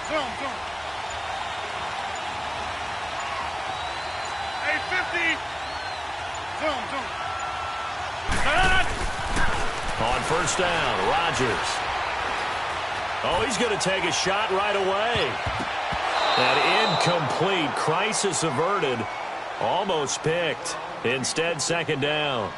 Zoom, zoom. Hey, 50. Zoom, zoom. On first down, Rodgers. Oh, he's going to take a shot right away. That incomplete, crisis averted, almost picked. Instead, second down.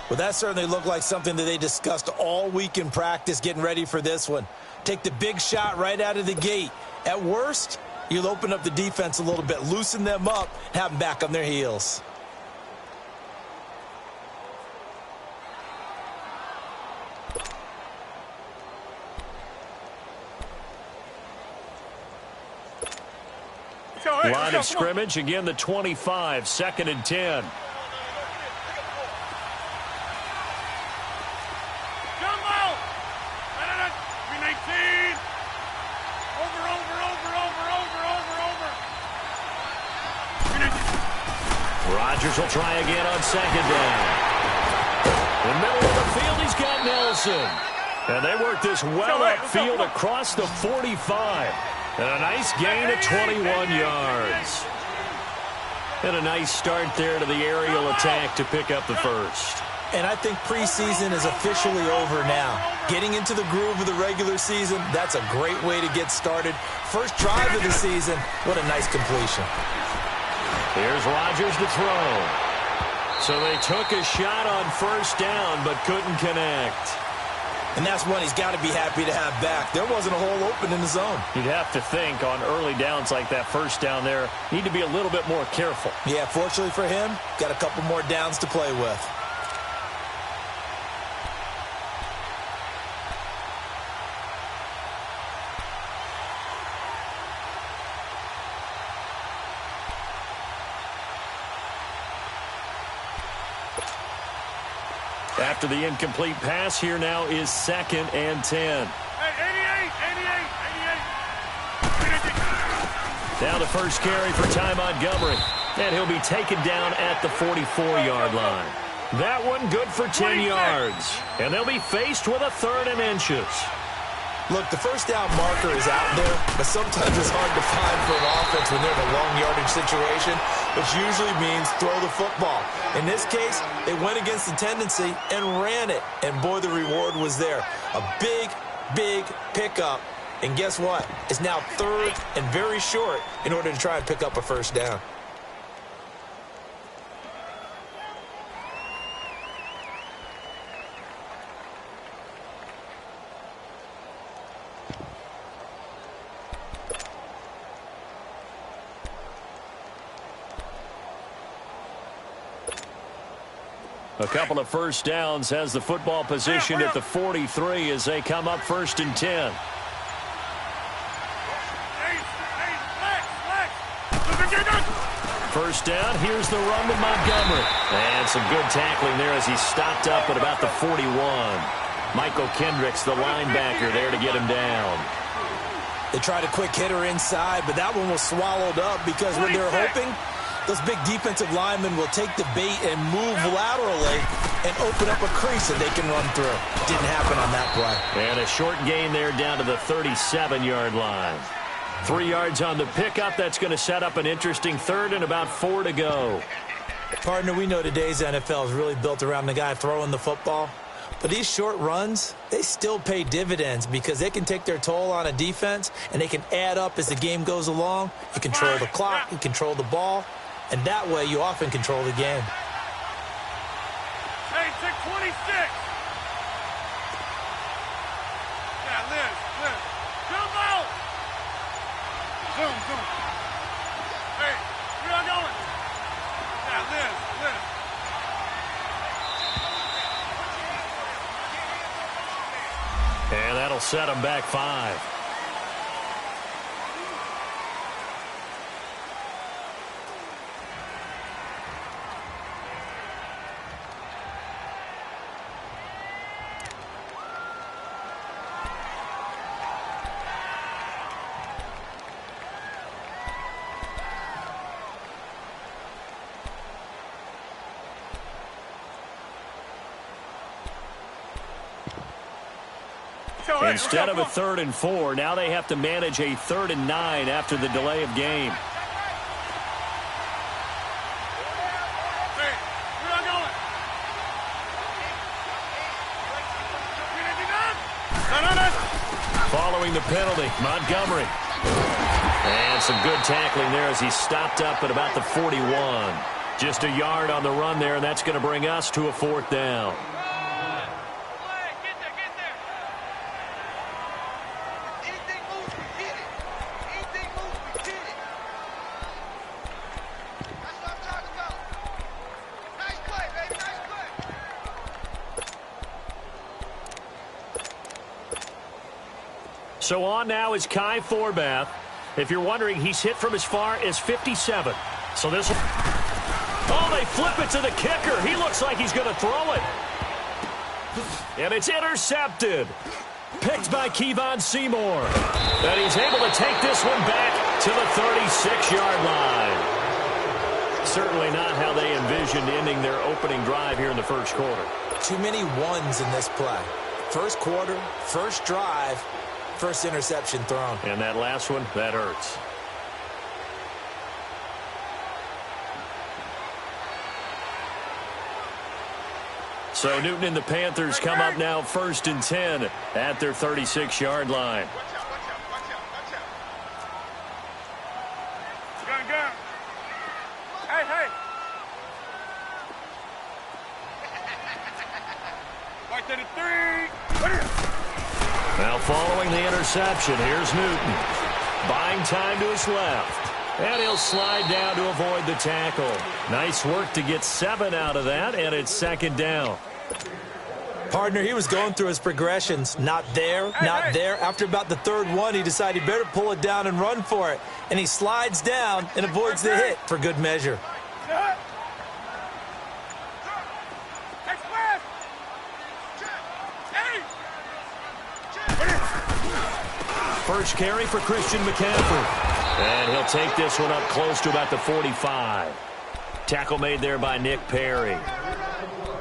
Well, that certainly looked like something that they discussed all week in practice getting ready for this one. Take the big shot right out of the gate. At worst, you'll open up the defense a little bit, loosen them up, have them back on their heels. Line of scrimmage, again the 25, 2nd and 10. Rodgers will try again on second down. In the middle of the field, he's got Nelson. And they work this well upfield across the 45. And a nice gain of 21 yards. And a nice start there to the aerial attack to pick up the first. And I think preseason is officially over now. Getting into the groove of the regular season, that's a great way to get started. First drive of the season, what a nice completion. Here's Rodgers to throw. So they took a shot on first down but couldn't connect. And that's one he's got to be happy to have back. There wasn't a hole open in the zone. You'd have to think on early downs like that first down there, need to be a little bit more careful. Yeah, fortunately for him, got a couple more downs to play with. After the incomplete pass, here now is 2nd and 10. Hey, 88. Now the first carry for Ty Montgomery. And he'll be taken down at the 44-yard line. That one good for 10 yards. And they'll be faced with a 3rd and inches. Look, the first down marker is out there, but sometimes it's hard to find for an offense when they're in a long yardage situation, which usually means throw the football. In this case, they went against the tendency and ran it, and boy, the reward was there. A big, big pickup, and guess what? It's now 3rd and very short in order to try and pick up a first down. A couple of first downs has the football positioned at the 43 as they come up 1st and 10. First down, here's the run with Montgomery. And some good tackling there as he stopped up at about the 41. Michael Kendricks, the linebacker, there to get him down. They tried a quick hitter inside, but that one was swallowed up because when they're hoping, those big defensive linemen will take the bait and move laterally and open up a crease that they can run through. Didn't happen on that play. And a short gain there down to the 37-yard line. 3 yards on the pickup. That's going to set up an interesting 3rd and about 4 to go. Partner, we know today's NFL is really built around the guy throwing the football. But these short runs, they still pay dividends because they can take their toll on a defense and they can add up as the game goes along. You control the clock, you control the ball, and that way you often control the game. Hey, take 26. Yeah, Liz. Jump out. Zoom. Hey, where y'all going? Yeah, Liz. And that'll set them back 5. Instead of a 3rd and 4, now they have to manage a 3rd and 9 after the delay of game. Hey, where y'all going? Following the penalty, Montgomery. And some good tackling there as he stopped up at about the 41. Just a yard on the run there, and that's going to bring us to a 4th down. So on now is Kai Forbath. If you're wondering, he's hit from as far as 57. So this... Oh, they flip it to the kicker. He looks like he's going to throw it. And it's intercepted. Picked by Kevon Seymour. And he's able to take this one back to the 36-yard line. Certainly not how they envisioned ending their opening drive here in the first quarter. Too many ones in this play. First quarter, first drive, first interception thrown. And that last one, that hurts. So Newton and the Panthers come up now 1st and 10 at their 36-yard line. Gun. Hey. Right to the 3. Now following the interception, here's Newton. Buying time to his left. And he'll slide down to avoid the tackle. Nice work to get 7 out of that, and it's 2nd down. Partner, he was going through his progressions. Not there, not there. After about the 3rd one, he decided he better pull it down and run for it. And he slides down and avoids the hit for good measure. First carry for Christian McCaffrey. And he'll take this one up close to about the 45. Tackle made there by Nick Perry.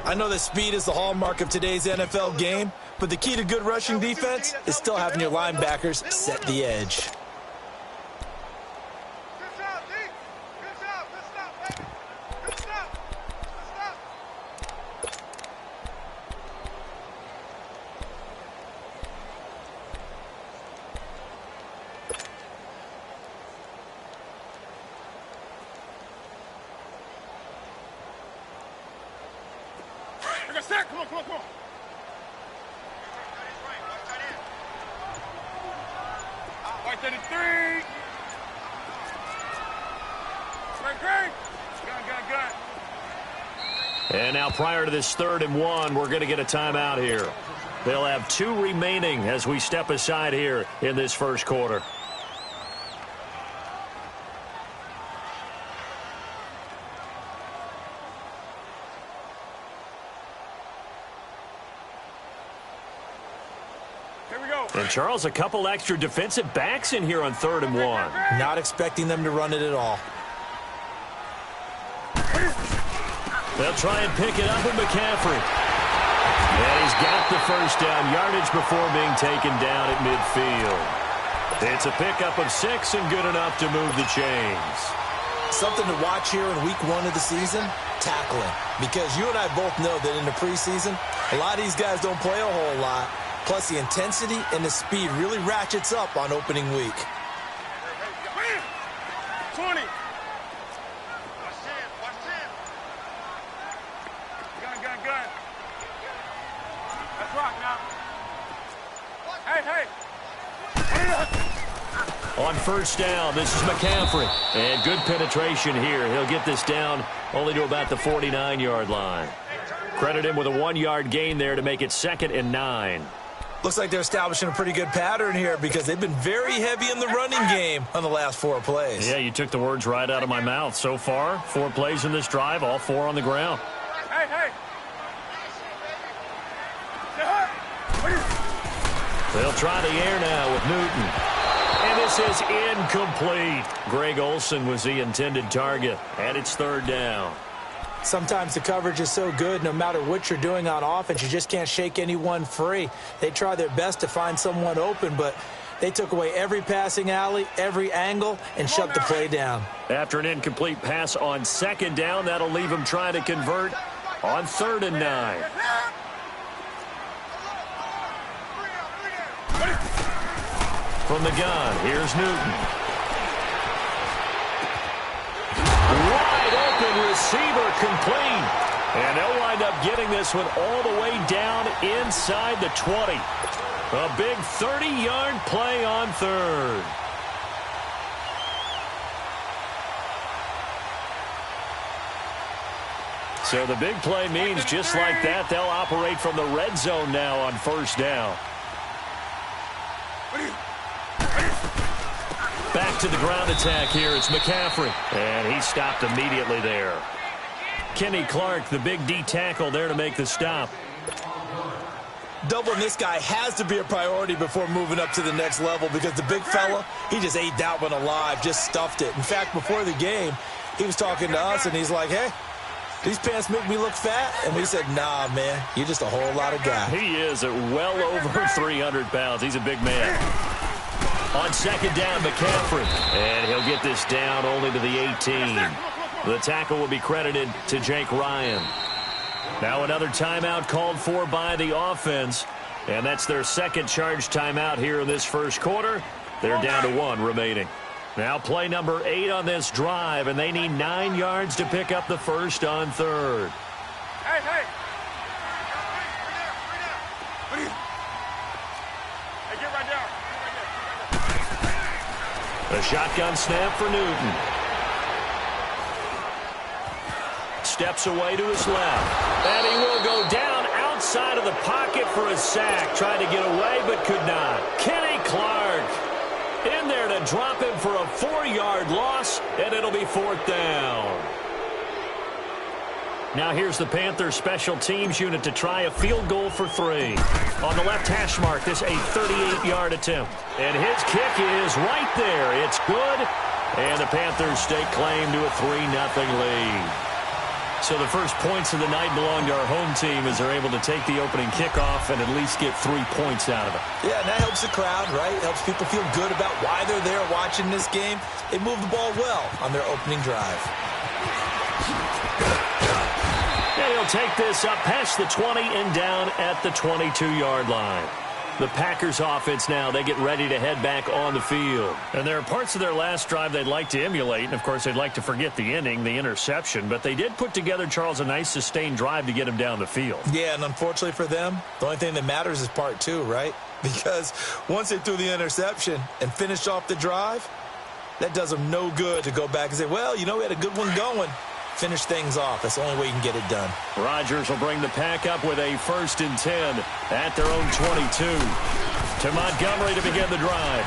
I know that speed is the hallmark of today's NFL game, but the key to good rushing defense is still having your linebackers set the edge. Come on. Right to the 3. Great. Gun. And now prior to this 3rd and 1, we're going to get a timeout here. They'll have 2 remaining as we step aside here in this first quarter. And, Charles, a couple extra defensive backs in here on 3rd and 1. Not expecting them to run it at all. They'll try and pick it up with McCaffrey. And he's got the first down yardage before being taken down at midfield. It's a pickup of 6 and good enough to move the chains. Something to watch here in week 1 of the season, tackling. Because you and I both know that in the preseason, a lot of these guys don't play a whole lot. Plus, the intensity and the speed really ratchets up on opening week. 20. Gun. Let's rock now. Hey. On first down, this is McCaffrey. And good penetration here. He'll get this down only to about the 49-yard line. Credit him with a 1-yard gain there to make it 2nd and 9. Looks like they're establishing a pretty good pattern here because they've been very heavy in the running game on the last 4 plays. Yeah, you took the words right out of my mouth. So far, 4 plays in this drive, all 4 on the ground. Hey. They'll try the air now with Newton. And this is incomplete. Greg Olsen was the intended target, and it's 3rd down. Sometimes the coverage is so good, no matter what you're doing on offense, you just can't shake anyone free. They try their best to find someone open, but they took away every passing alley, every angle, and shut the play down. After an incomplete pass on second down, that'll leave them trying to convert on 3rd and 9. From the gun, here's Newton. Wide open receiver complete. And they'll wind up getting this one all the way down inside the 20. A big 30-yard play on 3rd. So the big play means just like that, they'll operate from the red zone now on 1st down. Back to the ground attack here. It's McCaffrey. And he stopped immediately there. Kenny Clark, the big D tackle there to make the stop. Doubling this guy has to be a priority before moving up to the next level because the big fella, he just ate that one alive, just stuffed it. In fact, before the game, he was talking to us, and he's like, hey, these pants make me look fat? And we said, nah, man, you're just a whole lot of guy. He is at well over 300 pounds. He's a big man. On 2nd down, McCaffrey. And he'll get this down only to the 18. The tackle will be credited to Jake Ryan. Now another timeout called for by the offense. And that's their second charge timeout here in this first quarter. They're down to 1 remaining. Now play number 8 on this drive, and they need 9 yards to pick up the first on 3rd. Hey, hey. Hey, get right down. A shotgun snap for Newton. Steps away to his left. And he will go down outside of the pocket for a sack. Tried to get away, but could not. Kenny Clark in there to drop him for a 4-yard loss, and it'll be 4th down. Now here's the Panthers special teams unit to try a field goal for 3. On the left hash mark, this a 38-yard attempt. And his kick is right there. It's good. And the Panthers stake claim to a 3-0 lead. So the first points of the night belong to our home team as they're able to take the opening kickoff and at least get 3 points out of it. Yeah, and that helps the crowd, right? Helps people feel good about why they're there watching this game. They move the ball well on their opening drive. And he'll take this up past the 20 and down at the 22-yard line. The Packers offense now, they get ready to head back on the field. And there are parts of their last drive they'd like to emulate. And, of course, they'd like to forget the inning, the interception. But they did put together, Charles, a nice sustained drive to get him down the field. Yeah, and unfortunately for them, the only thing that matters is part 2, right? Because once they threw the interception and finished off the drive, that does them no good to go back and say, well, you know, we had a good one going. Finish things off. That's the only way you can get it done. Rodgers will bring the pack up with a 1st and 10 at their own 22. To Montgomery to begin the drive.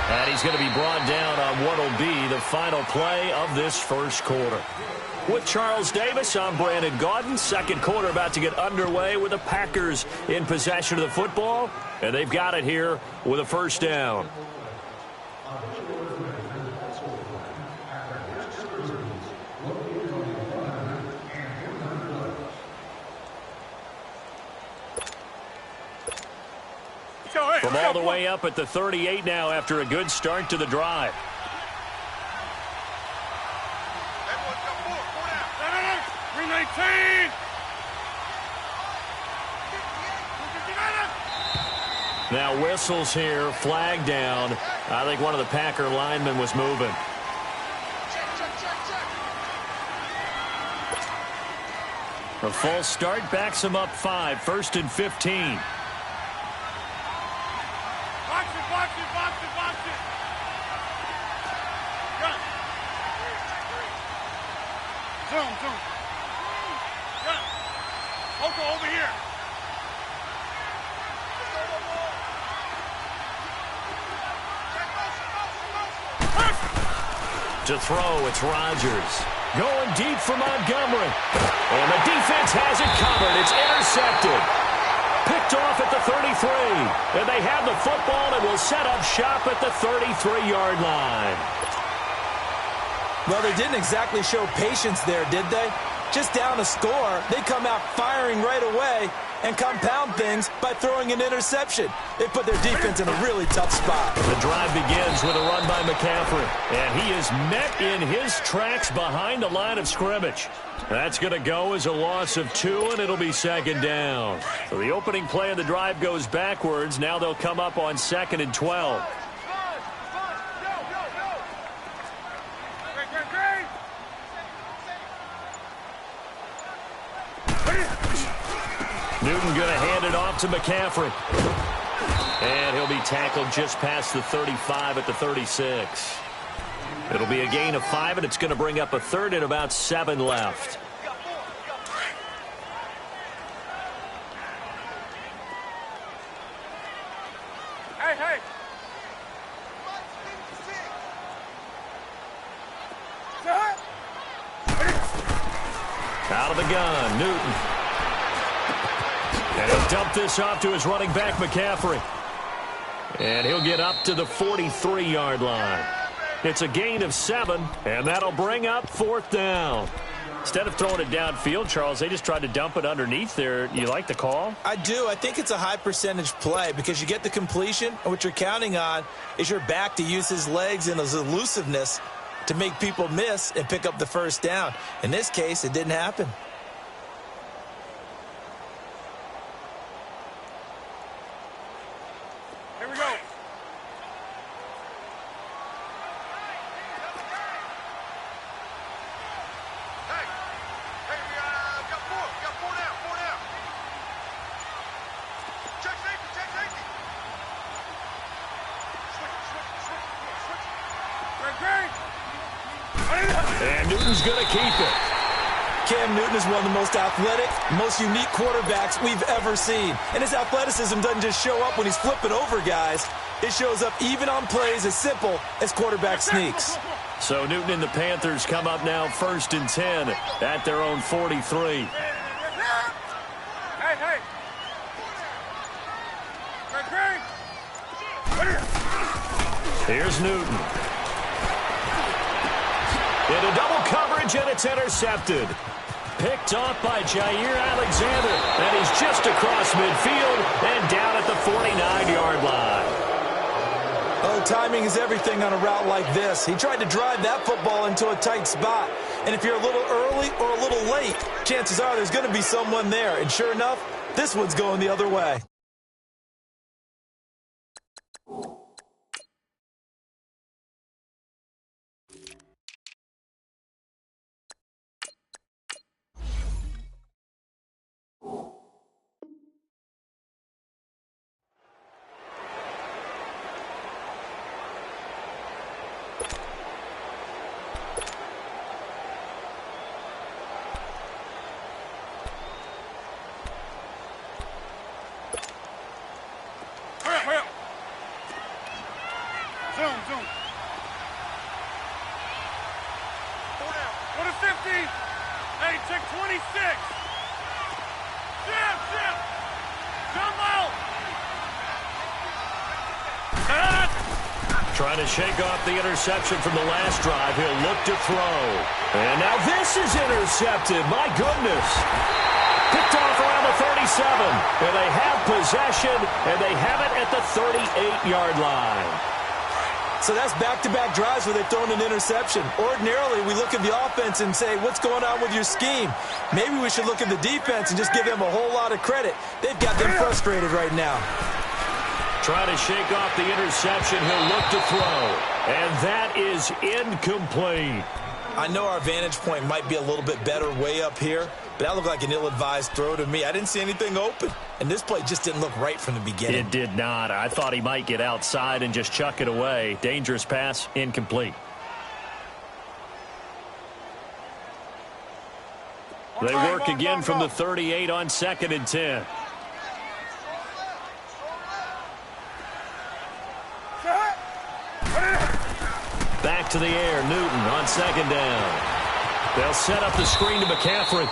And he's going to be brought down on what will be the final play of this first quarter. With Charles Davis, I'm Brandon Gaudin. Second quarter about to get underway with the Packers in possession of the football. And they've got it here with a 1st down. From all the way up at the 38 now after a good start to the drive. Now whistles here, flag down. I think one of the Packer linemen was moving. A false start backs him up 5, 1st and 15. Over here. To throw, it's Rodgers. Going deep for Montgomery. And the defense has it covered. It's intercepted. Picked off at the 33. And they have the football and will set up shop at the 33-yard line. Well, they didn't exactly show patience there, did they? Just down a score, they come out firing right away and compound things by throwing an interception. They put their defense in a really tough spot. The drive begins with a run by McCaffrey, and he is met in his tracks behind the line of scrimmage. That's going to go as a loss of 2, and it'll be second down. So the opening play of the drive goes backwards. Now they'll come up on 2nd and 12. Newton going to hand it off to McCaffrey. And he'll be tackled just past the 35 at the 36. It'll be a gain of 5, and it's going to bring up a third and about 7 left. Hey! Out of the gun, Newton. And he'll dump this off to his running back, McCaffrey. And he'll get up to the 43-yard line. It's a gain of 7, and that'll bring up 4th down. Instead of throwing it downfield, Charles, they just tried to dump it underneath there. You like the call? I do. I think it's a high-percentage play because you get the completion, and what you're counting on is your back to use his legs and his elusiveness to make people miss and pick up the first down. In this case, it didn't happen. Here we go. And Newton's going to keep it. Cam Newton is one of the most athletic, most unique quarterbacks we've ever seen. And his athleticism doesn't just show up when he's flipping over guys. It shows up even on plays as simple as quarterback sneaks. So Newton and the Panthers come up now 1st and 10 at their own 43. Hey! Here's Newton. Into double coverage, and it's intercepted. Picked off by Jair Alexander, and he's just across midfield and down at the 49-yard line. Oh, timing is everything on a route like this. He tried to drive that football into a tight spot. And if you're a little early or a little late, chances are there's going to be someone there. And sure enough, this one's going the other way. Zoom. Go to 50. Hey, check 26. Jim. Jump out. Trying to shake off the interception from the last drive. He'll look to throw. And now this is intercepted. My goodness. Picked off around the 37. And they have possession, and they have it at the 38-yard line. So that's back-to-back drives where they've thrown an interception. Ordinarily, we look at the offense and say, what's going on with your scheme? Maybe we should look at the defense and just give them a whole lot of credit. They've got them frustrated right now. Trying to shake off the interception. He'll look to throw. And that is incomplete. I know our vantage point might be a little bit better way up here, but that looked like an ill-advised throw to me. I didn't see anything open, and this play just didn't look right from the beginning. It did not. I thought he might get outside and just chuck it away. Dangerous pass, incomplete. They work again from the 38 on 2nd and 10. Back to the air, Newton on 2nd down. They'll set up the screen to McCaffrey.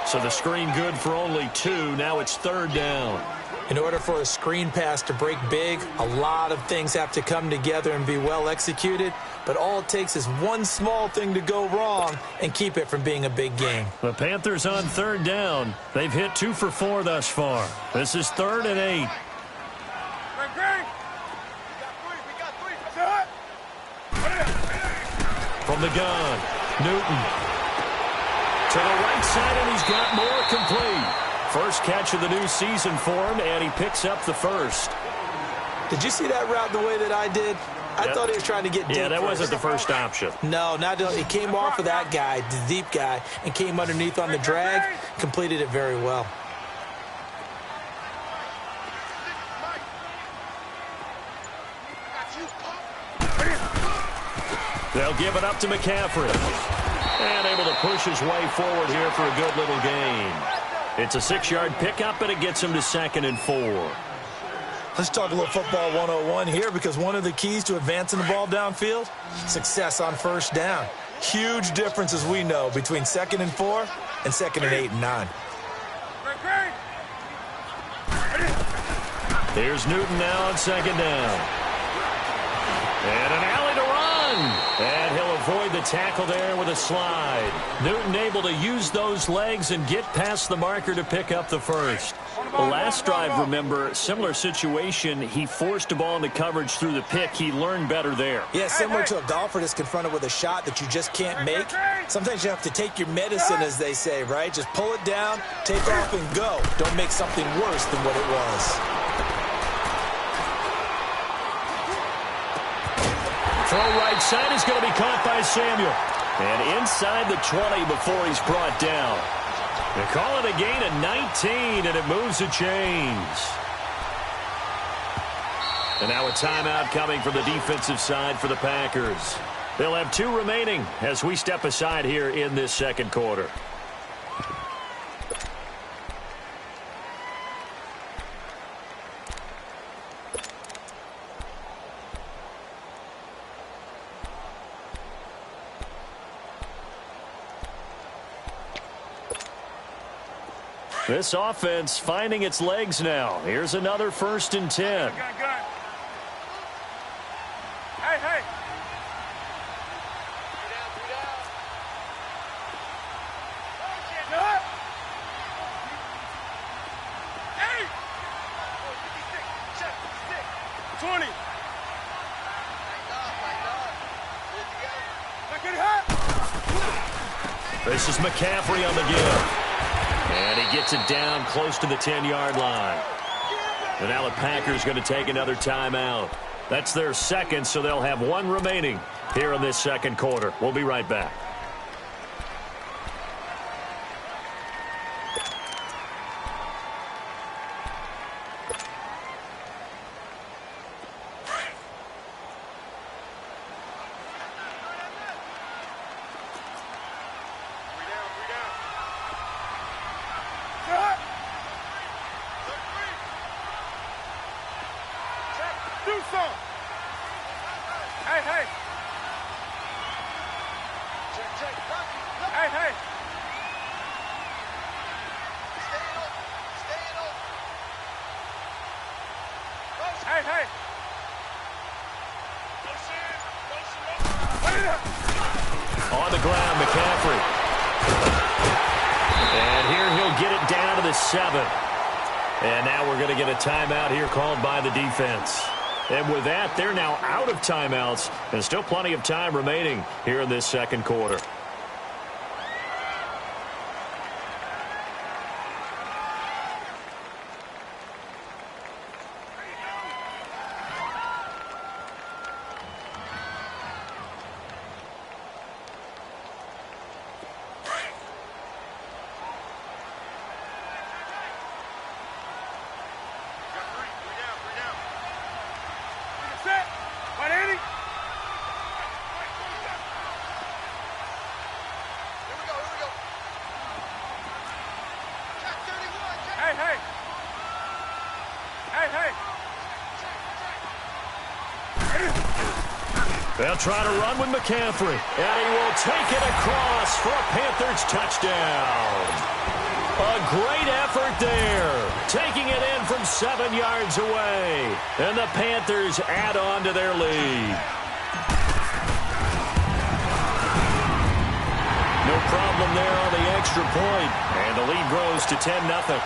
So the screen good for only 2. Now it's 3rd down. In order for a screen pass to break big, a lot of things have to come together and be well executed, but all it takes is one small thing to go wrong and keep it from being a big game. The Panthers on third down. They've hit 2 for 4 thus far. This is 3rd and 8. From the gun, Newton. To the right side, and he's got more complete. First catch of the new season for him, and he picks up the first. Did you see that route the way that I did? I thought he was trying to get deep. Yeah, that wasn't the first option. No, it came off of that guy, the deep guy, and came underneath on the drag, completed it very well. They'll give it up to McCaffrey. And able to push his way forward here for a good little gain. It's a 6-yard pickup, and it gets him to 2nd and 4. Let's talk a little football 101 here, because one of the keys to advancing the ball downfield, success on first down. Huge difference, as we know, between 2nd and 4 and 2nd and 8 and 9. Here's Newton now on 2nd down. And an alley to run. And he'll avoid the tackle there with a slide. Newton able to use those legs and get past the marker to pick up the first. The last drive, remember, similar situation. He forced a ball into coverage through the pick. He learned better there. Yeah, similar to a golfer that's confronted with a shot that you just can't make. Sometimes you have to take your medicine, as they say, right? Just pull it down, take off, and go. Don't make something worse than what it was. Throw right side is going to be caught by Samuel. And inside the 20 before he's brought down. They call it a gain of 19, and it moves the chains. And now a timeout coming from the defensive side for the Packers. They'll have 2 remaining as we step aside here in this second quarter. This offense finding its legs now. Here's another 1st and 10. Hey, hey. Hey. 20. This is McCaffrey on the give. And he gets it down close to the 10-yard line. And now the Packers going to take another timeout. That's their second, so they'll have 1 remaining here in this second quarter. We'll be right back. On the ground, McCaffrey. And here he'll get it down to the 7. And now we're going to get a timeout here called by the defense. And with that, they're now out of timeouts. And still plenty of time remaining here in this second quarter. They'll try to run with McCaffrey. And he will take it across for a Panthers touchdown. A great effort there. Taking it in from 7 yards away. And the Panthers add on to their lead. No problem there on the extra point. And the lead grows to 10-0.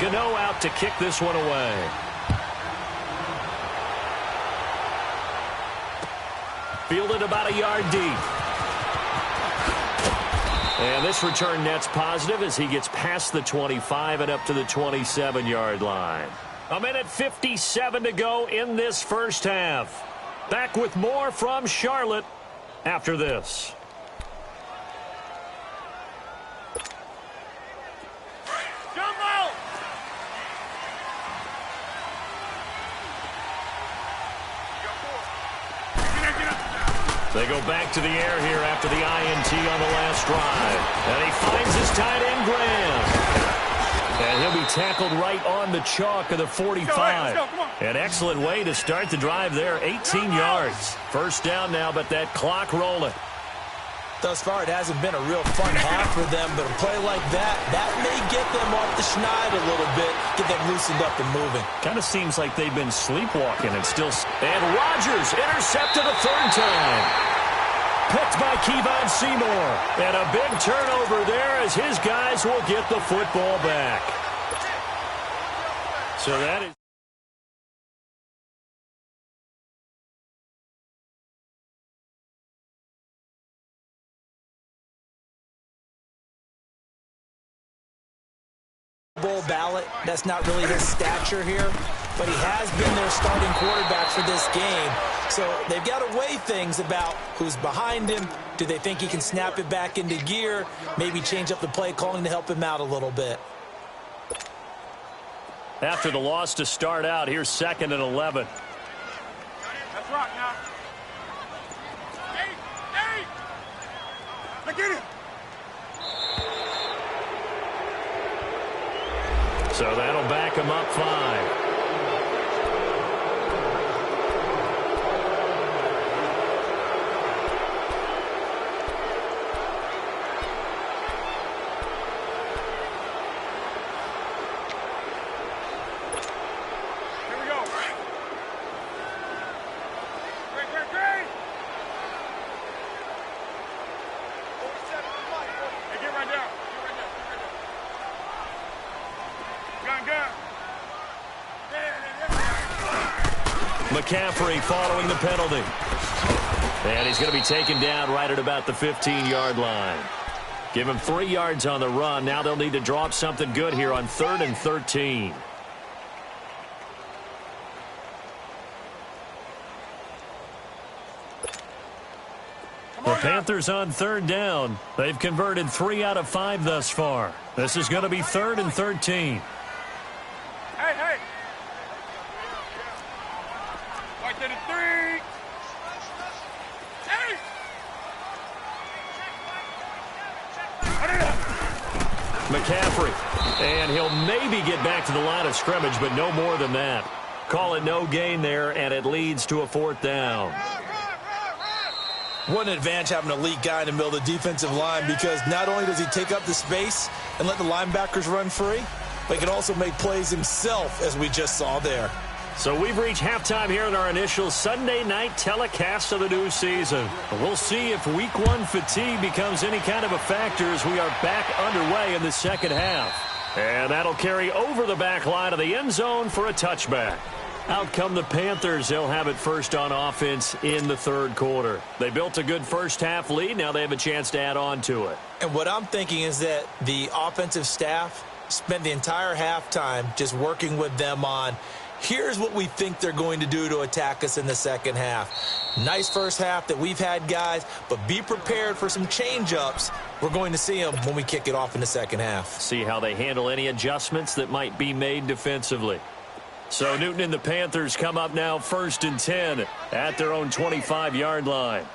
Gano out to kick this one away. Fielded about a yard deep. And this return net's positive as he gets past the 25 and up to the 27-yard line. 1:57 to go in this first half. Back with more from Charlotte after this. They go back to the air here after the INT on the last drive. And he finds his tight end, Graham. And he'll be tackled right on the chalk of the 45. An excellent way to start the drive there, 18 yards. First down now, but that clock rolling. Thus far, it hasn't been a real fun half for them, but a play like that may get them off the schneid a little bit, get them loosened up and moving. Kind of seems like they've been sleepwalking and still... And Rodgers intercepted a third time. Picked by Kevon Seymour. And a big turnover there as his guys will get the football back. So that is... Bowl ballot. That's not really his stature here, but he has been their starting quarterback for this game. So they've got to weigh things about who's behind him. Do they think he can snap it back into gear? Maybe change up the play calling to help him out a little bit. After the loss to start out, here's 2nd and 11. That's right now. Hey! Look at him! So that'll back him up 5. Here we go. Great. Hey, get right down. Gun. McCaffrey following the penalty. And he's going to be taken down right at about the 15-yard line. Give him 3 yards on the run. Now they'll need to draw up something good here on 3rd and 13. The Panthers on 3rd down. They've converted 3 out of 5 thus far. This is going to be 3rd and 13. Hey! Right to the 3. Hey! McCaffrey. And he'll maybe get back to the line of scrimmage, but no more than that. Call it no gain there, and it leads to a 4th down. What an advantage having an elite guy in the middle of the defensive line, because not only does he take up the space and let the linebackers run free, but he can also make plays himself, as we just saw there. So we've reached halftime here in our initial Sunday night telecast of the new season. We'll see if Week 1 fatigue becomes any kind of a factor as we are back underway in the second half. And that'll carry over the back line of the end zone for a touchback. Out come the Panthers. They'll have it first on offense in the 3rd quarter. They built a good first half lead. Now they have a chance to add on to it. And what I'm thinking is that the offensive staff spent the entire halftime just working with them on, here's what we think they're going to do to attack us in the second half. Nice first half that we've had, guys, but be prepared for some change-ups. We're going to see them when we kick it off in the second half. See how they handle any adjustments that might be made defensively. So Newton and the Panthers come up now 1st and 10 at their own 25-yard line.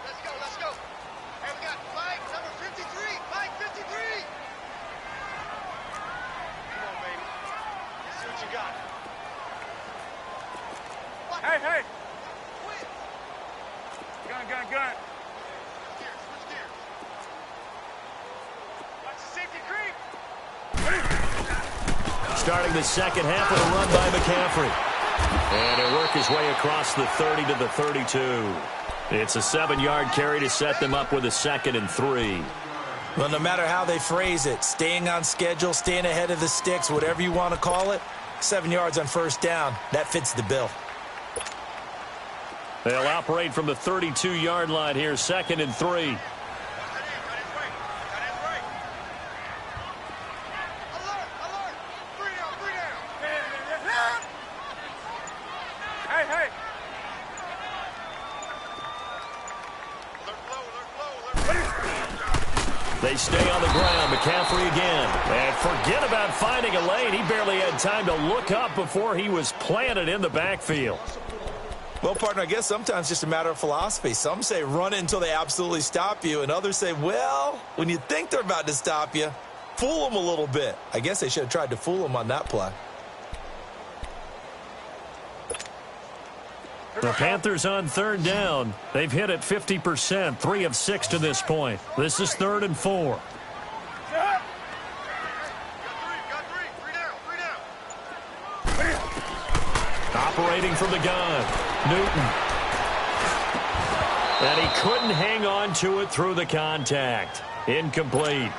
Let's go. Hey, we got flag number 53. Flag 53. Come on, baby. See what you got. Hey. Gun. starting the second half with a run by McCaffrey. And he'll work his way across the 30 to the 32. It's a 7-yard carry to set them up with a 2nd and 3. Well, no matter how they phrase it, staying on schedule, staying ahead of the sticks, whatever you want to call it, 7 yards on first down, that fits the bill. They'll operate from the 32-yard line here, 2nd and 3. They stay on the ground. McCaffrey again. And forget about finding a lane. He barely had time to look up before he was planted in the backfield. Well, partner, I guess sometimes it's just a matter of philosophy. Some say run it until they absolutely stop you, and others say, well, when you think they're about to stop you, fool them a little bit. I guess they should have tried to fool them on that play. The Panthers on 3rd down. They've hit it 50%, 3 of 6 to this point. This is 3rd and 4. Operating from the gun, Newton. And he couldn't hang on to it through the contact. Incomplete.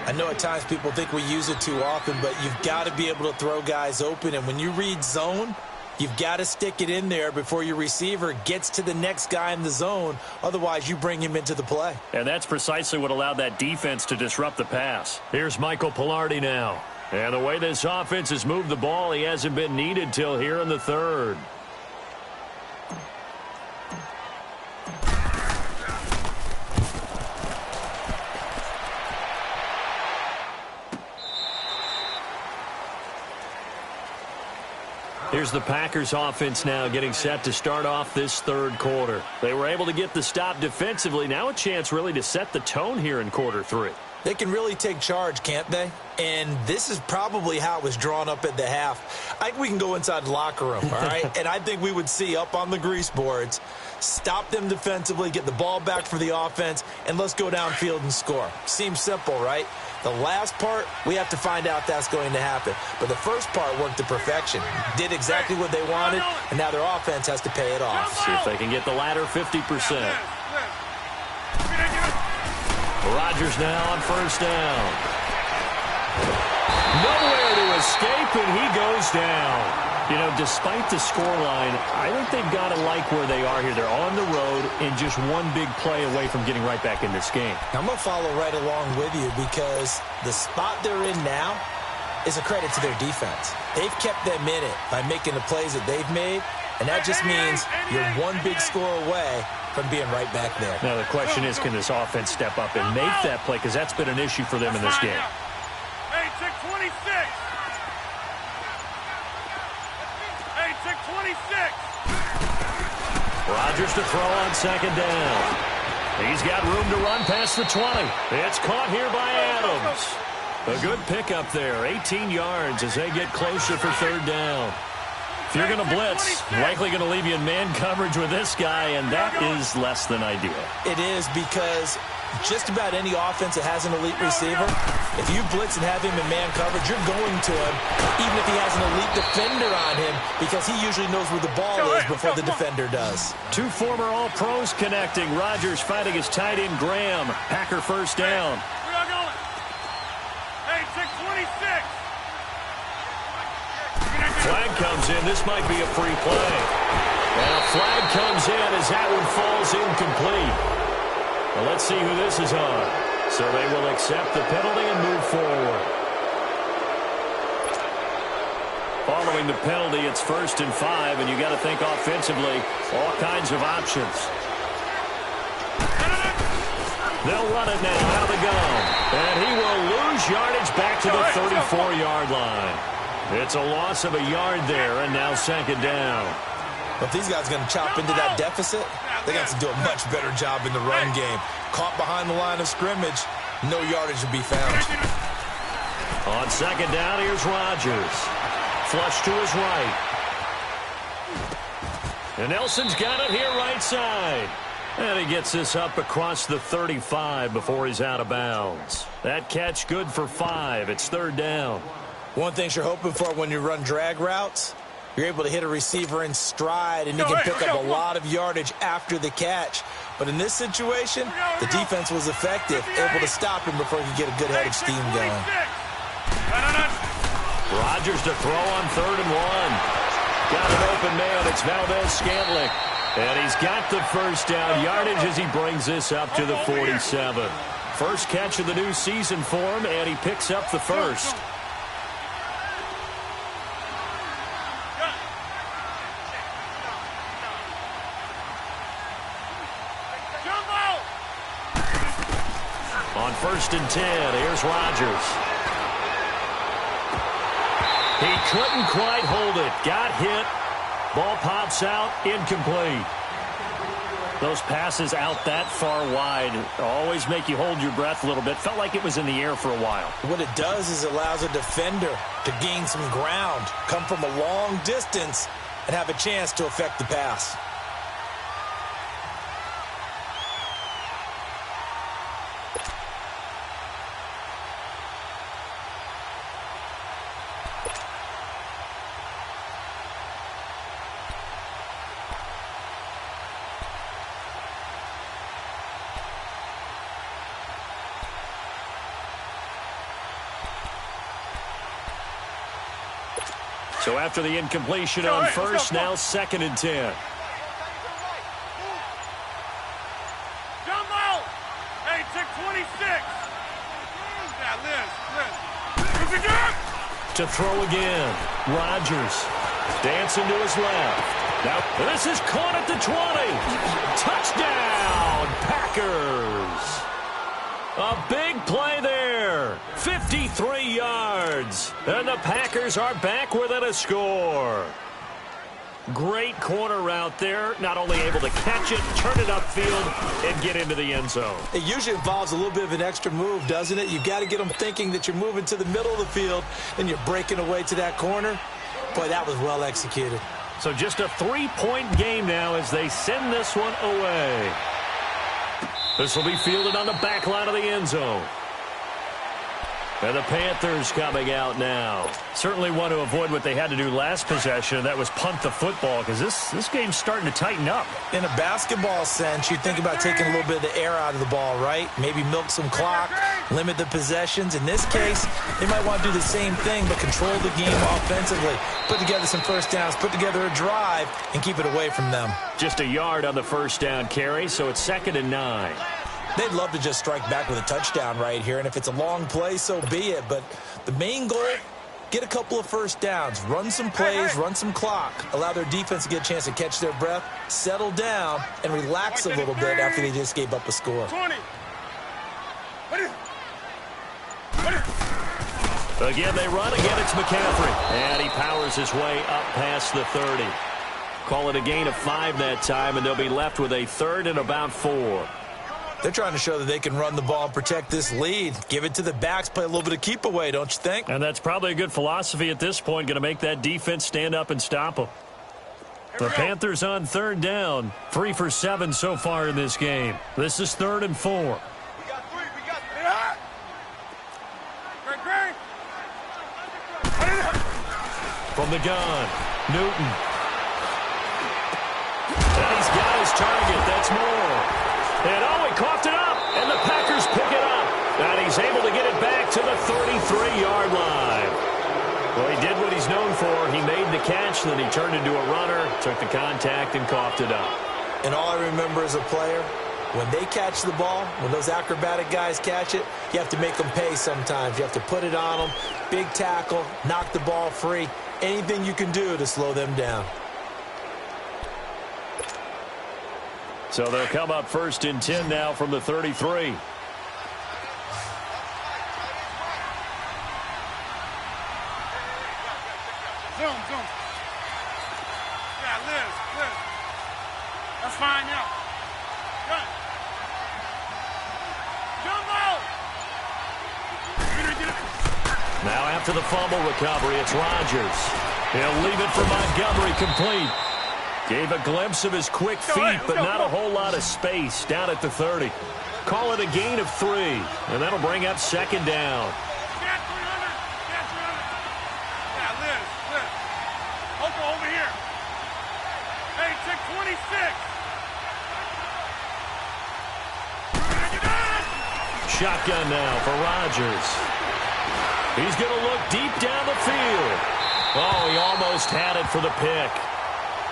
I know at times people think we use it too often, but you've got to be able to throw guys open. And when you read zone, you've got to stick it in there before your receiver gets to the next guy in the zone. Otherwise, you bring him into the play. And that's precisely what allowed that defense to disrupt the pass. Here's Michael Pilardi now. And the way this offense has moved the ball, he hasn't been needed till here in the 3rd. Here's the Packers offense now getting set to start off this 3rd quarter. They were able to get the stop defensively. Now a chance really to set the tone here in quarter 3. They can really take charge, can't they? And this is probably how it was drawn up at the half. I think we can go inside the locker room, all right? And I think we would see up on the grease boards, stop them defensively, get the ball back for the offense, and let's go downfield and score. Seems simple, right? The last part, we have to find out that's going to happen. But the first part worked to perfection. Did exactly what they wanted, and now their offense has to pay it off. See if they can get the latter 50%. Rodgers now on 1st down. Nowhere to escape, and he goes down. You know, despite the scoreline, I think they've got to like where they are here. They're on the road and just one big play away from getting right back in this game. I'm going to follow right along with you because the spot they're in now is a credit to their defense. They've kept them in it by making the plays that they've made, and that just means you're one big score away from being right back there. Now, the question is, can this offense step up and make that play? Because that's been an issue for them in this game. Hey, check 26. Hey, check 26. Rodgers to throw on 2nd down. He's got room to run past the 20. It's caught here by Adams. A good pickup there, 18 yards as they get closer for 3rd down. If you're going to blitz, likely going to leave you in man coverage with this guy, and that is less than ideal. It is because just about any offense that has an elite receiver, if you blitz and have him in man coverage, you're going to him, even if he has an elite defender on him, because he usually knows where the ball is before the defender does. 2 former All-Pros connecting. Rodgers fighting his tight end Graham. Packer 1st down. We are going. Hey, check 26. Flag comes in. This might be a free play. And a flag comes in as that one falls incomplete. Well, let's see who this is on. So they will accept the penalty and move forward. Following the penalty, it's 1st and 5, and you got to think offensively, all kinds of options. They'll run it now out of the gun. And he will lose yardage back to the 34-yard line. It's a loss of a yard there, and now 2nd down. But if these guys are going to chop into that deficit, they got to do a much better job in the run game. Caught behind the line of scrimmage, no yardage to be found. On 2nd down, here's Rodgers. Flush to his right. And Nelson's got it here right side. And he gets this up across the 35 before he's out of bounds. That catch good for 5. It's 3rd down. One thing you're hoping for when you run drag routes, you're able to hit a receiver in stride, and you can pick up a lot of yardage after the catch. But in this situation, the defense was effective, able to stop him before he could get a good head of steam going. Rodgers to throw on 3rd and 1. Got an open man. It's Valdez-Scantling. And he's got the first down yardage as he brings this up to the 47. First catch of the new season for him, and he picks up the first. On 1st and 10, here's Rodgers. He couldn't quite hold it. Got hit. Ball pops out, incomplete. Those passes out that far wide always make you hold your breath a little bit. Felt like it was in the air for a while. What it does is it allows a defender to gain some ground, come from a long distance, and have a chance to affect the pass. So after the incompletion on first, now 2nd and 10. Jumbo! Hey, check 26. Yeah, Liz. To throw again. Rodgers dancing to his left. Now this is caught at the 20. Touchdown, Packers. A big play there. 53 yards. And the Packers are back within a score. Great corner route there. Not only able to catch it, turn it upfield, and get into the end zone. It usually involves a little bit of an extra move, doesn't it? You've got to get them thinking that you're moving to the middle of the field and you're breaking away to that corner. Boy, that was well executed. So just a 3-point game now as they send this one away. This will be fielded on the back line of the end zone. And the Panthers coming out now. Certainly want to avoid what they had to do last possession, and that was punt the football, because this game's starting to tighten up. In a basketball sense, you think about taking a little bit of the air out of the ball, right? Maybe milk some clock, limit the possessions. In this case, they might want to do the same thing, but control the game offensively. Put together some first downs, put together a drive, and keep it away from them. Just a yard on the first down carry, so it's 2nd and 9. They'd love to just strike back with a touchdown right here, and if it's a long play, so be it. But the main goal, get a couple of first downs, run some plays, run some clock, allow their defense to get a chance to catch their breath, settle down, and relax a little bit after they just gave up a score. Again, they run. Again, it's McCaffrey. And he powers his way up past the 30. Call it a gain of 5 that time, and they'll be left with a 3rd and about 4. They're trying to show that they can run the ball and protect this lead. Give it to the backs, play a little bit of keep away, don't you think? And that's probably a good philosophy at this point, going to make that defense stand up and stop them. The Panthers on 3rd down, 3 for 7 so far in this game. This is 3rd and 4. We got 3. From the gun, Newton. And he's got his target. That's more. And he coughed it up, and the Packers pick it up. And he's able to get it back to the 33-yard line. Well, he did what he's known for. He made the catch, then he turned into a runner, took the contact, and coughed it up. And all I remember as a player, when they catch the ball, when those acrobatic guys catch it, you have to make them pay sometimes. You have to put it on them, big tackle, knock the ball free, anything you can do to slow them down. So they'll come up 1st and 10 now from the 33. Zoom. Yeah, Liz. That's fine now. Good. Jumbo! Now after the fumble recovery, it's Rodgers. He'll leave it for Montgomery complete. Gave a glimpse of his quick feet, but not a whole lot of space down at the 30. Call it a gain of 3, and that'll bring up 2nd down. Shotgun now for Rodgers. He's going to look deep down the field. Oh, he almost had it for the pick.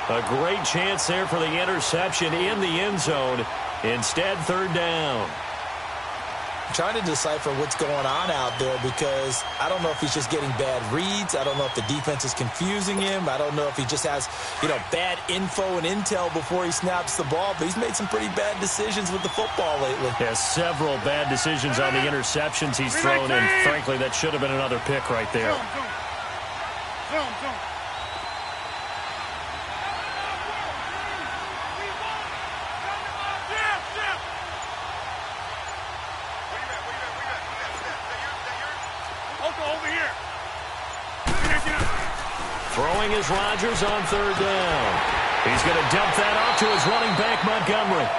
A great chance there for the interception in the end zone. Instead, third down. I'm trying to decipher what's going on out there because I don't know if he's just getting bad reads. I don't know if the defense is confusing him. I don't know if he just has, bad info and intel before he snaps the ball. But he's made some pretty bad decisions with the football lately. Has several bad decisions on the interceptions he's thrown, and frankly, that should have been another pick right there. Throwing is Rodgers on third down. He's going to dump that off to his running back, Montgomery.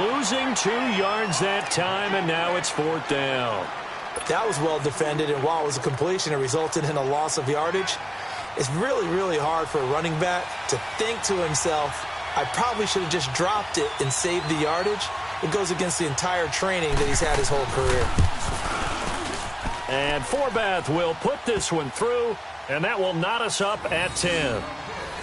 Losing 2 yards that time, and now it's fourth down. That was well defended, and while it was a completion, it resulted in a loss of yardage. It's really, really hard for a running back to think to himself, I probably should have just dropped it and saved the yardage. It goes against the entire training that he's had his whole career. And Forbath will put this one through, and that will knot us up at 10.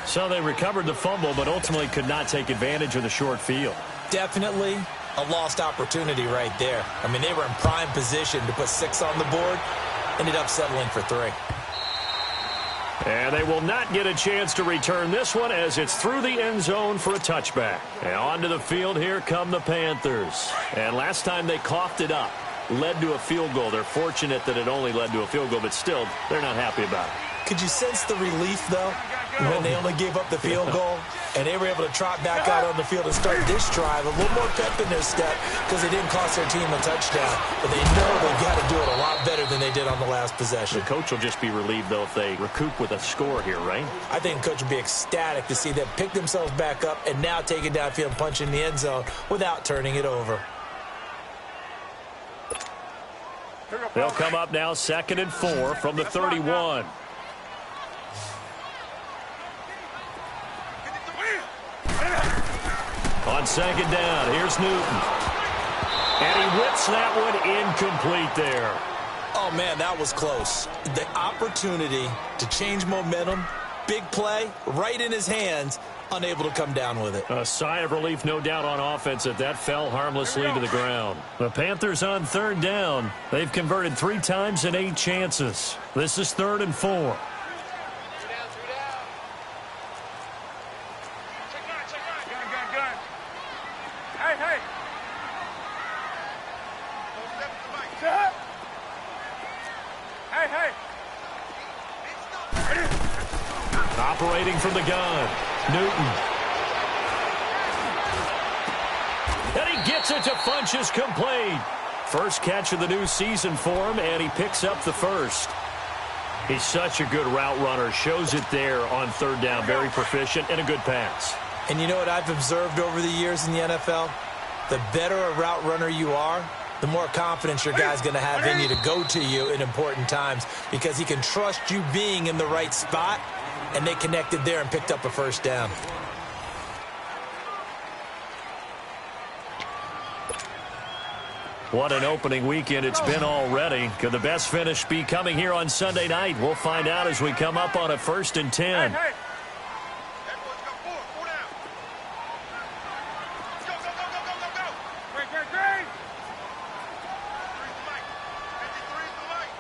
So they recovered the fumble, but ultimately could not take advantage of the short field. Definitely a lost opportunity right there. I mean, they were in prime position to put 6 on the board, ended up settling for 3. And they will not get a chance to return this one as it's through the end zone for a touchback. And onto the field, here come the Panthers. And last time they coughed it up, led to a field goal. They're fortunate that it only led to a field goal, but still, they're not happy about it. Could you sense the relief, though, when they only gave up the field goal and they were able to trot back out on the field and start this drive? A little more pep in their step because they didn't cost their team a touchdown. But they know they've got to do it a lot better than they did on the last possession. The coach will just be relieved, though, if they recoup with a score here, right? I think the coach will be ecstatic to see them pick themselves back up and now take it downfield and punch in the end zone without turning it over. They'll come up now 2nd and 4 from the 31. On 2nd down, here's Newton. And he whips that one incomplete there. Oh, man, that was close. The opportunity to change momentum, big play, right in his hands, unable to come down with it. A sigh of relief, no doubt, on offense that fell harmlessly to the ground. The Panthers on 3rd down. They've converted 3 times in 8 chances. This is 3rd and 4. Operating from the gun, Newton. And he gets it to Funchess, complete. First catch of the new season for him, and he picks up the first. He's such a good route runner. Shows it there on 3rd down. Very proficient and a good pass. And you know what I've observed over the years in the NFL? The better a route runner you are, the more confidence your guy's going to have in you to go to you in important times because he can trust you being in the right spot. And they connected there and picked up a first down. What an opening weekend it's been already. Could the best finish be coming here on Sunday night? We'll find out as we come up on a 1st and 10. Hey. Everyone's got 4 down. Let's go. Great. 53's the light. 53's the light.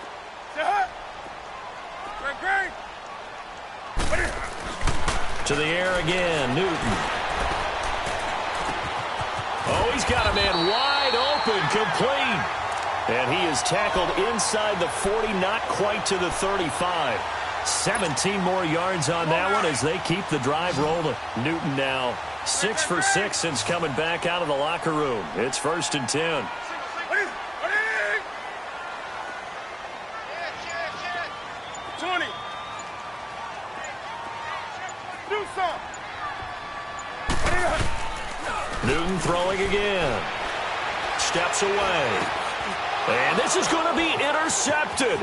Great. To the air again, Newton. Oh, he's got a man wide open, complete. And he is tackled inside the 40, not quite to the 35. 17 more yards on that one as they keep the drive rolling. Newton now 6 for 6 since coming back out of the locker room. It's 1st and 10. Newton throwing again. Steps away. And this is going to be intercepted.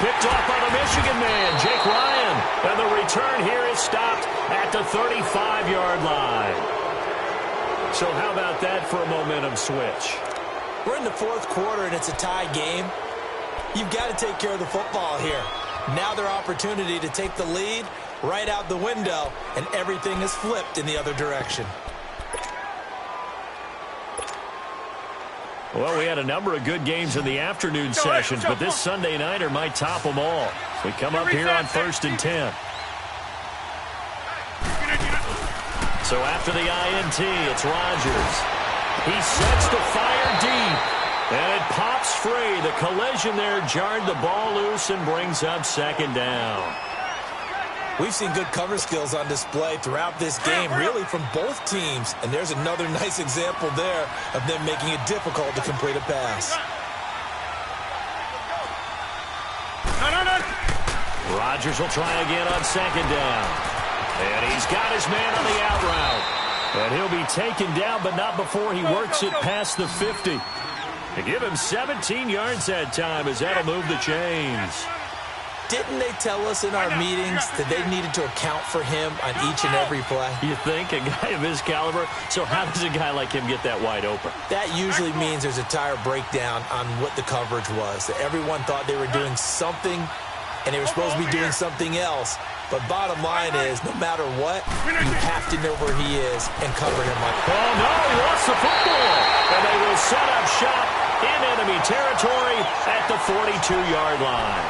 Picked off by the Michigan man, Jake Ryan. And the return here is stopped at the 35-yard line. So how about that for a momentum switch? We're in the fourth quarter, and it's a tie game. You've got to take care of the football here. Now their opportunity to take the lead right out the window, and everything is flipped in the other direction. Well, we had a number of good games in the afternoon sessions, but this Sunday nighter might top them all. We come up here on 1st and 10. So after the INT, it's Rodgers. He sets the fire deep, and it pops free. The collision there jarred the ball loose and brings up 2nd down. We've seen good cover skills on display throughout this game, really from both teams. And there's another nice example there of them making it difficult to complete a pass. Rodgers will try again on 2nd down. And he's got his man on the out route. And he'll be taken down, but not before he works it past the 50. To give him 17 yards that time, as that'll move the chains. Didn't they tell us in our meetings that they needed to account for him on each and every play? You think? A guy of his caliber? So how does a guy like him get that wide open? That usually means there's a tire breakdown on what the coverage was. That everyone thought they were doing something, and they were supposed to be doing something else. But bottom line is, no matter what, you have to know where he is and cover him like that. Oh, no, he lost the football. And they will set up shop in enemy territory at the 42-yard line.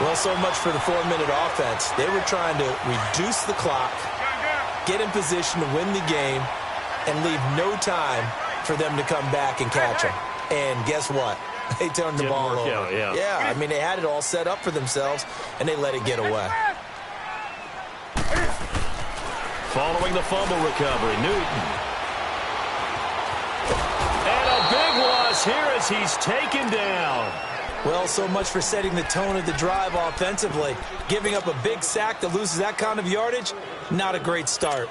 Well, so much for the 4-minute offense. They were trying to reduce the clock, get in position to win the game, and leave no time for them to come back and catch them. And guess what? They turned the ball over. Yeah, I mean, they had it all set up for themselves, and they let it get away. Following the fumble recovery, Newton. And a big loss here as he's taken down. Well, so much for setting the tone of the drive offensively. Giving up a big sack that loses that kind of yardage, not a great start.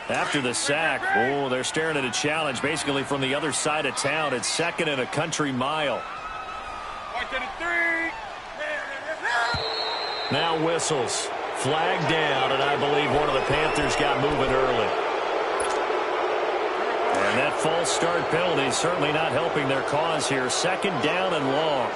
After the sack, oh, they're staring at a challenge basically from the other side of town. It's 2nd and a country mile. Now whistles. Flag down, and I believe one of the Panthers got moving early. And that false start penalty is certainly not helping their cause here. 2nd down and long.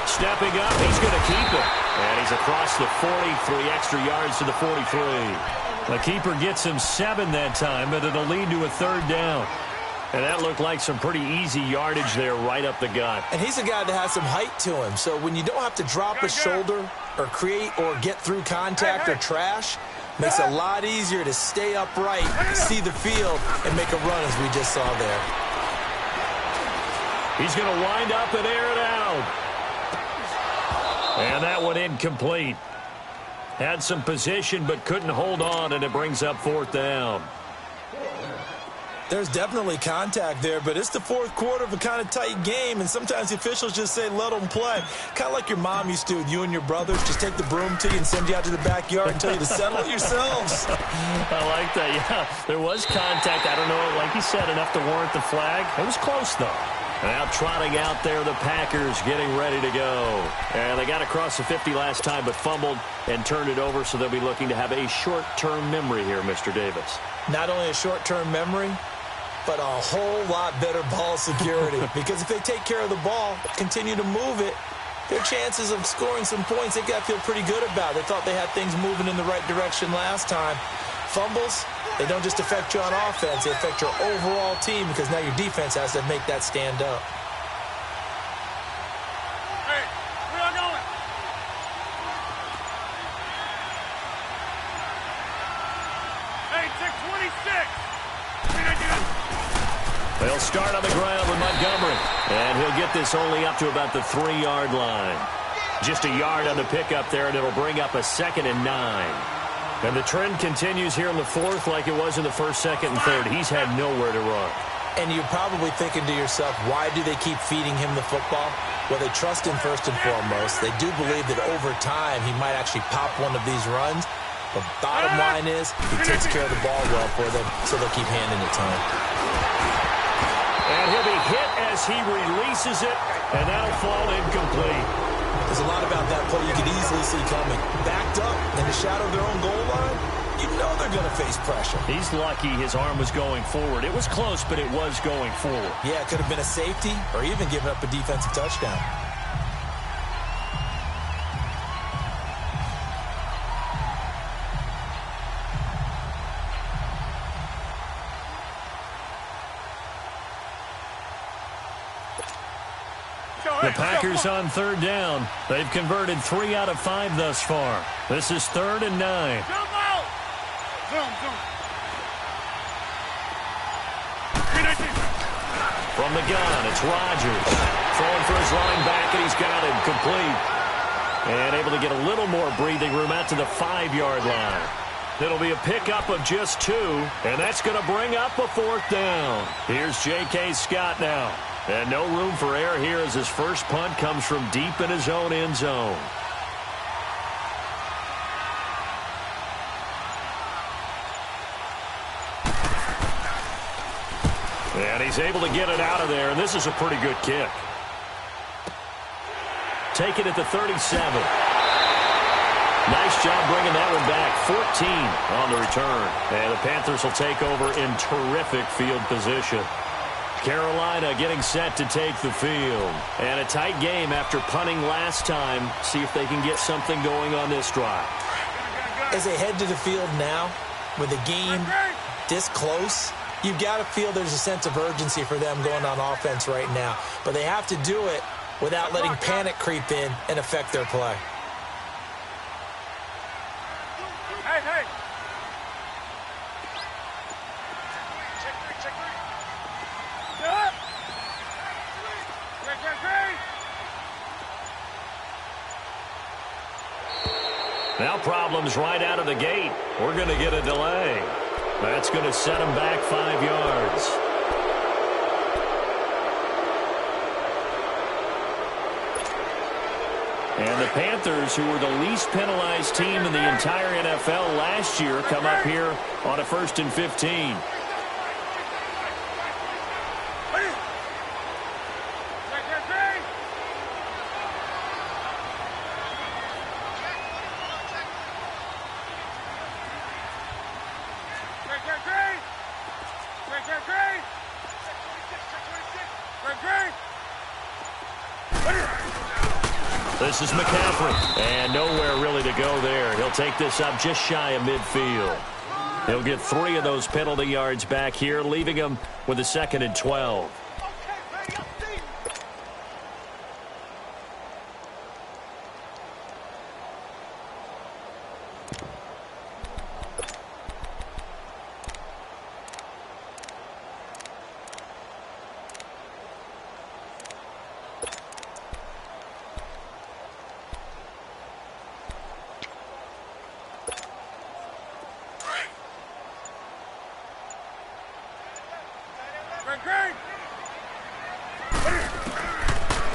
Stepping up, he's going to keep it. And he's across the 43 extra yards to the 43. The keeper gets him 7 that time, but it'll lead to a 3rd down. And that looked like some pretty easy yardage there right up the gut. And he's a guy that has some height to him. So when you don't have to drop a shoulder or create or get through contact or trash, makes it a lot easier to stay upright, see the field, and make a run as we just saw there. He's going to wind up and air it out. And that one incomplete. Had some position but couldn't hold on, and it brings up 4th down. There's definitely contact there, but it's the fourth quarter of a kind of tight game, and sometimes the officials just say, let them play. Kind of like your mom used to with you and your brothers. Just take the broom to you and send you out to the backyard and tell you to settle it yourselves. I like that, yeah. There was contact. I don't know, like you said, enough to warrant the flag. It was close, though. Now trotting out there, the Packers getting ready to go. And they got across the 50 last time, but fumbled and turned it over, so they'll be looking to have a short-term memory here, Mr. Davis. Not only a short-term memory, but a whole lot better ball security. Because if they take care of the ball, continue to move it, their chances of scoring some points, they got to feel pretty good about. They thought they had things moving in the right direction last time. Fumbles, they don't just affect you on offense, they affect your overall team because now your defense has to make that stand up. Hey, where y'all going? Hey, check 26. They'll start on the ground with Montgomery. And he'll get this only up to about the 3-yard line. Just a yard on the pickup there, and it'll bring up a 2nd and 9. And the trend continues here in the fourth like it was in the first, second, and third. He's had nowhere to run. And you're probably thinking to yourself, why do they keep feeding him the football? Well, they trust him first and foremost. They do believe that over time he might actually pop one of these runs. But bottom line is, he takes care of the ball well for them, so they'll keep handing it to him. And he'll be hit as he releases it, and that'll fall incomplete. There's a lot about that play you could easily see coming. Backed up in the shadow of their own goal line, you know they're going to face pressure. He's lucky his arm was going forward. It was close, but it was going forward. Yeah, it could have been a safety or even given up a defensive touchdown. The Packers on third down. They've converted 3 out of 5 thus far. This is 3rd and 9. From the gun, it's Rodgers. Throwing for his running back, and he's got it complete. And able to get a little more breathing room out to the 5-yard line. It'll be a pickup of just 2, and that's going to bring up a 4th down. Here's J.K. Scott now. And no room for error here as his first punt comes from deep in his own end zone. And he's able to get it out of there, and this is a pretty good kick. Take it at the 37. Nice job bringing that one back. 14 on the return. And the Panthers will take over in terrific field position. Carolina getting set to take the field. And a tight game after punting last time. See if they can get something going on this drive. As they head to the field now, with the game this close, you've got to feel there's a sense of urgency for them going on offense right now. But they have to do it without letting panic creep in and affect their play. Hey. Now problems right out of the gate. We're going to get a delay. That's going to set them back 5 yards. And the Panthers, who were the least penalized team in the entire NFL last year, come up here on a 1st and 15. This is McCaffrey, and nowhere really to go there. He'll take this up just shy of midfield. He'll get 3 of those penalty yards back here, leaving him with a 2nd and 12.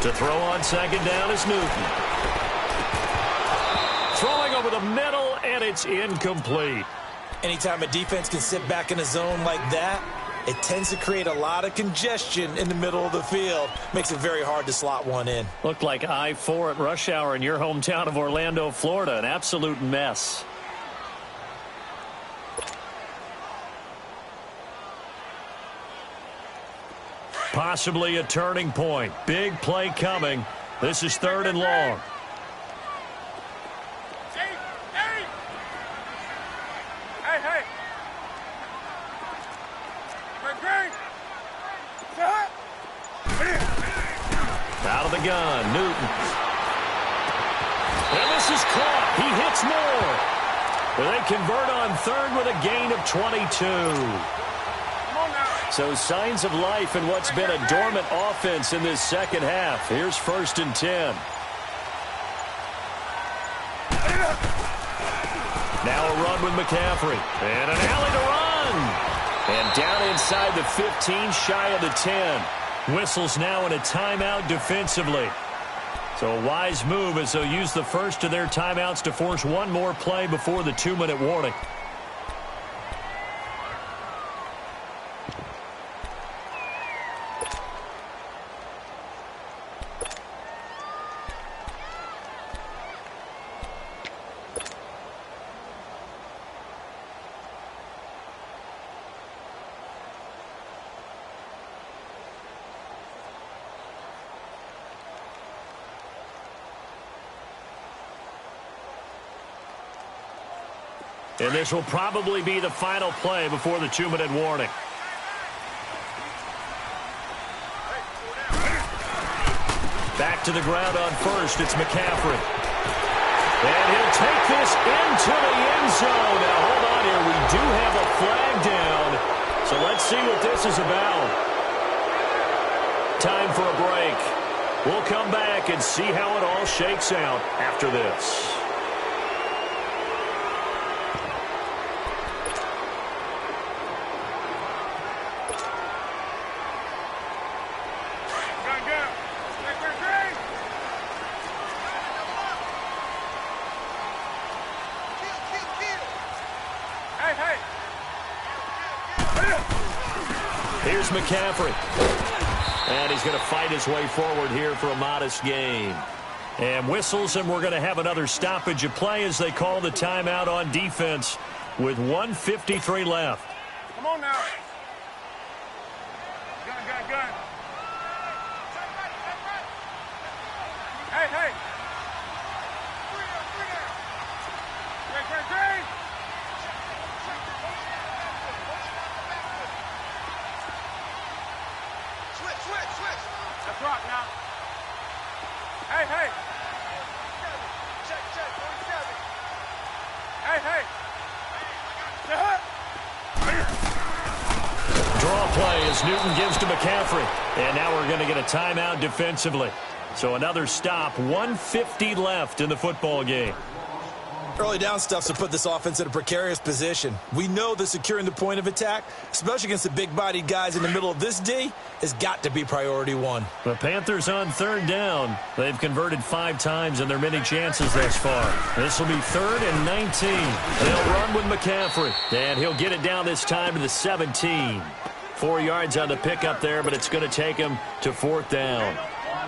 To throw on 2nd down is Newton. Throwing over the middle, and it's incomplete. Anytime a defense can sit back in a zone like that, it tends to create a lot of congestion in the middle of the field. Makes it very hard to slot one in. Looked like I-4 at rush hour in your hometown of Orlando, Florida. An absolute mess. Possibly a turning point. Big play coming. This is 3rd and long. Hey. Out of the gun, Newton. And this is caught. He hits more. But they convert on 3rd with a gain of 22. So signs of life in what's been a dormant offense in this 2nd half. Here's 1st and 10. Now a run with McCaffrey. And an alley to run. And down inside the 15, shy of the 10. Whistles now in a timeout defensively. So a wise move as they'll use the first of their timeouts to force one more play before the 2-minute warning. And this will probably be the final play before the 2-minute warning. Back to the ground on first. It's McCaffrey. And he'll take this into the end zone. Now, hold on here. We do have a flag down. So let's see what this is about. Time for a break. We'll come back and see how it all shakes out after this. Here's McCaffrey. And he's going to fight his way forward here for a modest gain. And whistles, and we're going to have another stoppage of play as they call the timeout on defense with 1:53 left. Come on now. Gun. Hey. Green. Switch. Let's rock now. Hey. Check. 47. Hey. Draw play as Newton gives to McCaffrey. And now we're going to get a timeout defensively. So another stop, 1:50 left in the football game. Early down stuff to put this offense in a precarious position. We know that securing the point of attack, especially against the big-bodied guys in the middle of this D, has got to be priority one. The Panthers on third down. They've converted 5 times in their many chances thus far. This will be 3rd and 19. They'll run with McCaffrey, and he'll get it down this time to the 17. 4 yards on the pickup there, but it's going to take him to 4th down.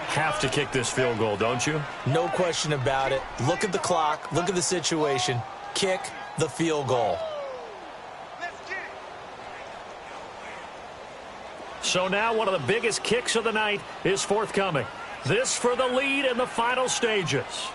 Have to kick this field goal, don't you? No question about it. Look at the clock. Look at the situation. Kick the field goal. So now one of the biggest kicks of the night is forthcoming. This for the lead in the final stages.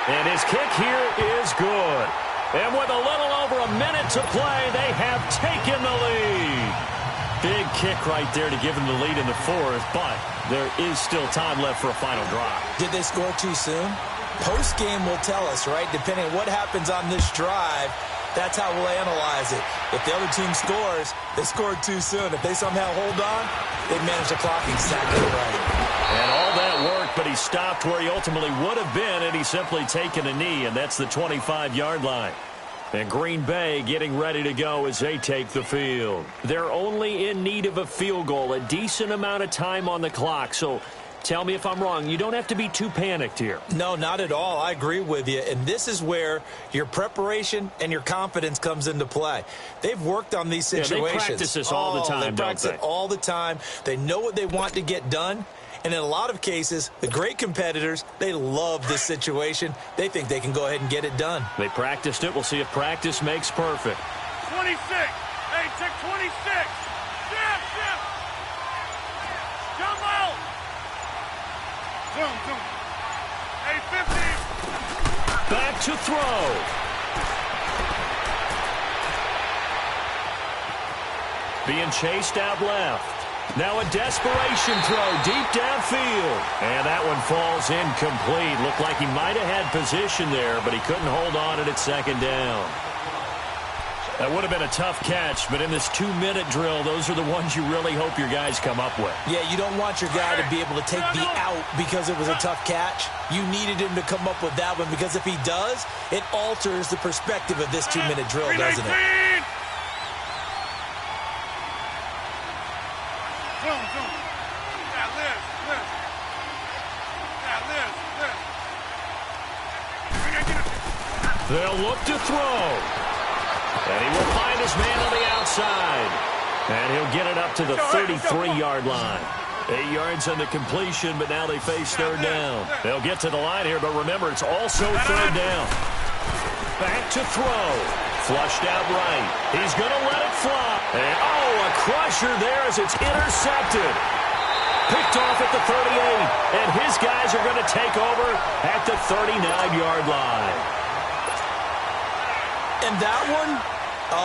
And his kick here is good. And with a little over a minute to play, they have taken the lead. Big kick right there to give them the lead in the 4th, but there is still time left for a final drive. Did they score too soon? Post-game will tell us, right? Depending on what happens on this drive, that's how we'll analyze it. If the other team scores, they scored too soon. If they somehow hold on, they manage the clock exactly right. And all that work, but he stopped where he ultimately would have been, and he's simply taken a knee, and that's the 25-yard line. And Green Bay getting ready to go as they take the field. They're only in need of a field goal, a decent amount of time on the clock. So tell me if I'm wrong. You don't have to be too panicked here. No, not at all. I agree with you. And this is where your preparation and your confidence comes into play. They've worked on these situations. They practice this all the time, they practice it all the time. They know what they want to get done. And in a lot of cases, the great competitors, they love this situation. They think they can go ahead and get it done. They practiced it. We'll see if practice makes perfect. 26. Hey, check 26. Jump. Jump out. Zoom. Hey, 50. Back to throw. being chased out left. Now a desperation throw deep downfield. And that one falls incomplete. Looked like he might have had position there, but he couldn't hold on at second down. That would have been a tough catch, but in this 2-minute drill, those are the ones you really hope your guys come up with. Yeah, you don't want your guy to be able to take the out because it was a tough catch. You needed him to come up with that one because if he does, it alters the perspective of this 2-minute drill, doesn't it? They'll look to throw. And he will find his man on the outside. And he'll get it up to the 33-yard line. 8 yards on the completion, but now they face third down. They'll get to the line here, but remember, it's also third down. Back to throw. Flushed out right. He's going to let it fly. And, a crusher there as it's intercepted. Picked off at the 38. And his guys are going to take over at the 39-yard line. And that one,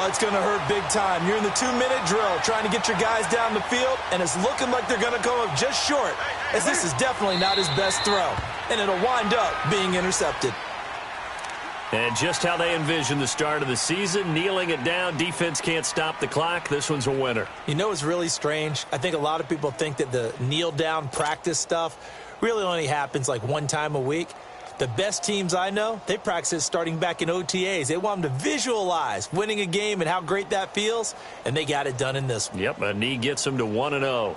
it's going to hurt big time. You're in the 2-minute drill trying to get your guys down the field, and it's looking like they're going to come up just short, as this is definitely not his best throw, and it'll wind up being intercepted. And just how they envision the start of the season, kneeling it down, defense can't stop the clock. This one's a winner. You know what's really strange? I think a lot of people think that the kneel-down practice stuff really only happens like one time a week. The best teams I know, they practice starting back in OTAs. They want them to visualize winning a game and how great that feels, and they got it done in this one. Yep, a knee gets them to 1-0.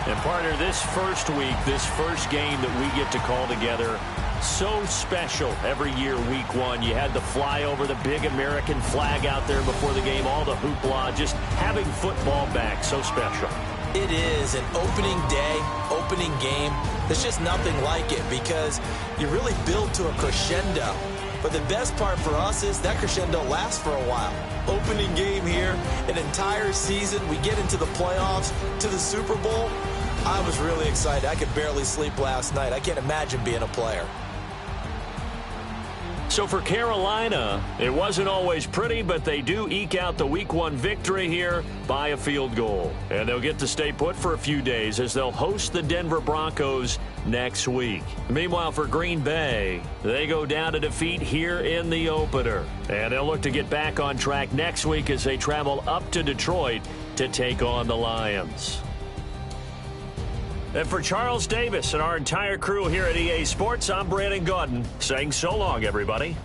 And partner, this first week, this first game that we get to call together, so special every year, week one. You had the flyover, the big American flag out there before the game, all the hoopla, just having football back, so special. It is an opening day, opening game. There's just nothing like it because you really build to a crescendo. But the best part for us is that crescendo lasts for a while. Opening game here, an entire season. We get into the playoffs, to the Super Bowl. I was really excited. I could barely sleep last night. I can't imagine being a player. So for Carolina, it wasn't always pretty, but they do eke out the week one victory here by a field goal. And they'll get to stay put for a few days as they'll host the Denver Broncos next week. Meanwhile, for Green Bay, they go down to defeat here in the opener. And they'll look to get back on track next week as they travel up to Detroit to take on the Lions. And for Charles Davis and our entire crew here at EA Sports, I'm Brandon Gaudin saying so long, everybody.